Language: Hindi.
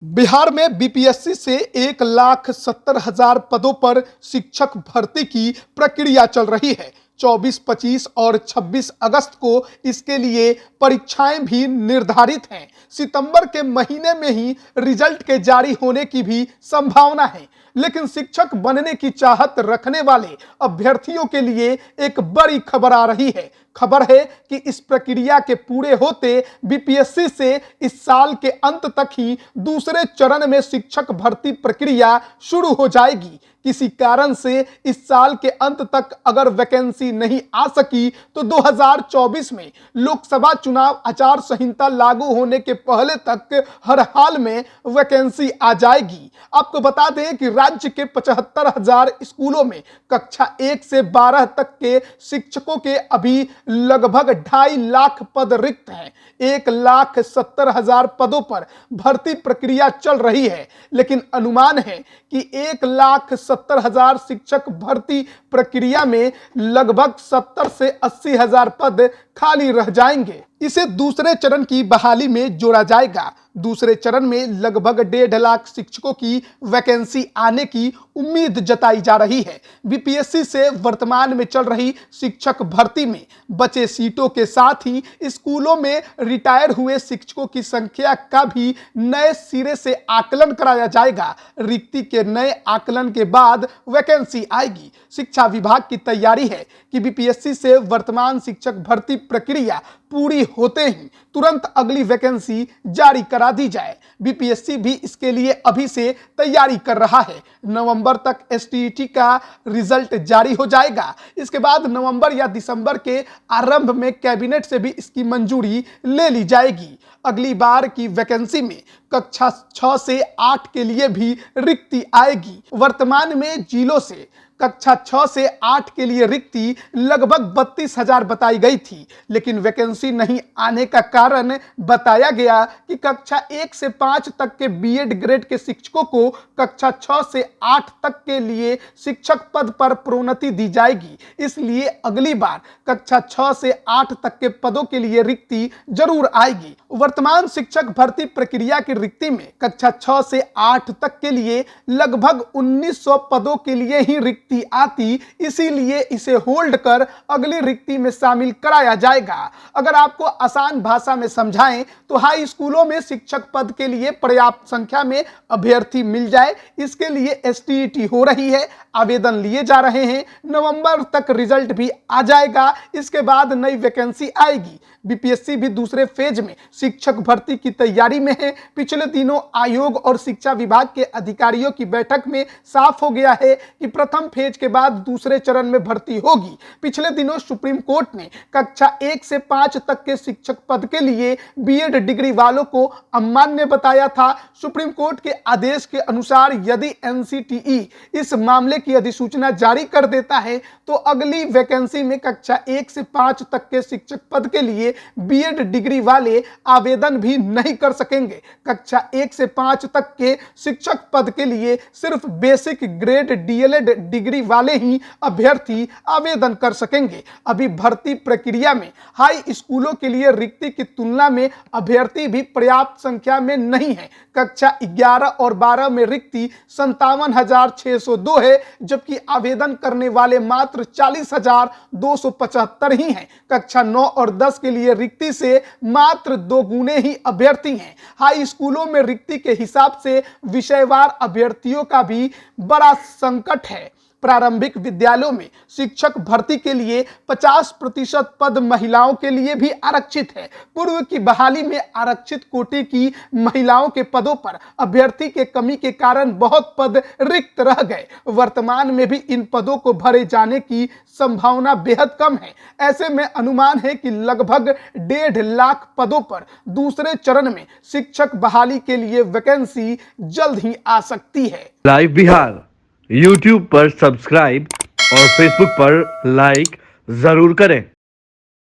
बिहार में बीपीएससी से 1,70,000 पदों पर शिक्षक भर्ती की प्रक्रिया चल रही है। 24, 25 और 26 अगस्त को इसके लिए परीक्षाएं भी निर्धारित हैं। सितंबर के महीने में ही रिजल्ट के जारी होने की भी संभावना है। लेकिन शिक्षक बनने की चाहत रखने वाले अभ्यर्थियों के लिए एक बड़ी खबर आ रही है। खबर है कि इस प्रक्रिया के पूरे होते बीपीएससी से इस साल के अंत तक ही दूसरे चरण में शिक्षक भर्ती प्रक्रिया शुरू हो जाएगी। किसी कारण से इस साल के अंत तक अगर वैकेंसी नहीं आ सकी तो 2024 में लोकसभा चुनाव आचार संहिता लागू होने के पहले तक हर हाल में वैकेंसी आ जाएगी। आपको बता दें कि राज्य के 75,000 स्कूलों में कक्षा 1 से 12 तक के शिक्षकों के अभी लगभग 2.5 लाख पद रिक्त हैं। 1,70,000 पदों पर भर्ती प्रक्रिया चल रही है, लेकिन अनुमान है कि 1,70,000 शिक्षक भर्ती प्रक्रिया में लगभग 70 से 80,000 पद खाली रह जाएंगे। इसे दूसरे चरण की बहाली में जोड़ा जाएगा। दूसरे चरण में लगभग 1.5 लाख शिक्षकों की वैकेंसी आने की उम्मीद जताई जा रही है। बीपीएससी से वर्तमान में चल रही शिक्षक भर्ती में बचे सीटों के साथ ही स्कूलों में रिटायर हुए शिक्षकों की संख्या का भी नए सिरे से आकलन कराया जाएगा। रिक्ति के नए आकलन के बाद वैकेंसी आएगी। शिक्षा विभाग की तैयारी है कि बीपीएससी से वर्तमान शिक्षक भर्ती प्रक्रिया पूरी होते ही तुरंत अगली वैकेंसी जारी करा दी जाए। बीपीएससी भी इसके लिए अभी से तैयारी कर रहा है। नवंबर तक एसटीईटी का रिजल्ट जारी हो जाएगा। इसके बाद नवंबर या दिसंबर के आरंभ में कैबिनेट से भी इसकी मंजूरी ले ली जाएगी। अगली बार की वैकेंसी में कक्षा 6 से 8 के लिए भी रिक्ति आएगी। वर्तमान में जिलों से कक्षा 6 से 8 के लिए रिक्ति लगभग 32,000 बताई गई थी, लेकिन वैकेंसी नहीं आने का कारण बताया गया कि कक्षा 1 से 5 तक के बीएड ग्रेड के शिक्षकों को कक्षा 6 से 8 तक के लिए शिक्षक पद पर प्रोन्नति दी जाएगी। इसलिए अगली बार कक्षा 6 से 8 तक के पदों के लिए रिक्ति जरूर आएगी। वर्तमान शिक्षक भर्ती प्रक्रिया की रिक्ति में कक्षा 6 से 8 तक के लिए लगभग 1900 पदों के लिए ही रिक्ति आती, इसीलिए इसे होल्ड कर अगली रिक्ति में शामिल कराया जाएगा। अगर आपको आसान भाषा में समझाएं तो हाई स्कूलों में शिक्षक पद के लिए पर्याप्त संख्या में अभ्यर्थी मिल जाए, इसके लिए एसटीईटी हो रही है, आवेदन लिए जा रहे हैं। नवंबर तक रिजल्ट भी आ जाएगा। इसके बाद नई वैकेंसी आएगी। बीपीएससी भी दूसरे फेज में शिक्षक भर्ती की तैयारी में है। पिछले दिनों आयोग और शिक्षा विभाग के अधिकारियों की बैठक में साफ हो गया है कि प्रथम फेज के बाद दूसरे चरण में भर्ती होगी। पिछले दिनों सुप्रीम कोर्ट ने कक्षा 1 से 5 तक के शिक्षक पद के लिए बीएड डिग्री वालों को अमान्य बताया था। सुप्रीम कोर्ट के आदेश के अनुसार यदि एनसीटीई इस मामले की अधिसूचना जारी कर देता है तो अगली वैकेंसी में कक्षा 1 से 5 तक के शिक्षक पद के लिए बीएड डिग्री वाले आवेदन भी नहीं कर सकेंगे। कक्षा 1 से 5 तक के शिक्षक पद के लिए सिर्फ बेसिक ग्रेड डीएलएड डिग्री वाले ही अभ्यर्थी आवेदन कर सकेंगे। अभी भर्ती प्रक्रिया में हाई स्कूलों के लिए रिक्ति की तुलना में अभ्यर्थी भी पर्याप्त संख्या में नहीं है। कक्षा 11 और 12 में रिक्ति 57,602 है, जबकि आवेदन करने वाले मात्र 40,275 ही हैं। कक्षा 9 और 10 के लिए रिक्ति से मात्र 2 गुने ही अभ्यर्थी हैं। हाई स्कूलों में रिक्ति के हिसाब से विषयवार अभ्यर्थियों का भी बड़ा संकट है। प्रारंभिक विद्यालयों में शिक्षक भर्ती के लिए 50% पद महिलाओं के लिए भी आरक्षित है। पूर्व की बहाली में आरक्षित कोटि की महिलाओं के पदों पर अभ्यर्थी के कमी के कारण बहुत पद रिक्त रह गए। वर्तमान में भी इन पदों को भरे जाने की संभावना बेहद कम है। ऐसे में अनुमान है कि लगभग 1.5 लाख पदों पर दूसरे चरण में शिक्षक बहाली के लिए वैकेंसी जल्द ही आ सकती है। लाइव बिहार YouTube पर सब्सक्राइब और Facebook पर लाइक जरूर करें।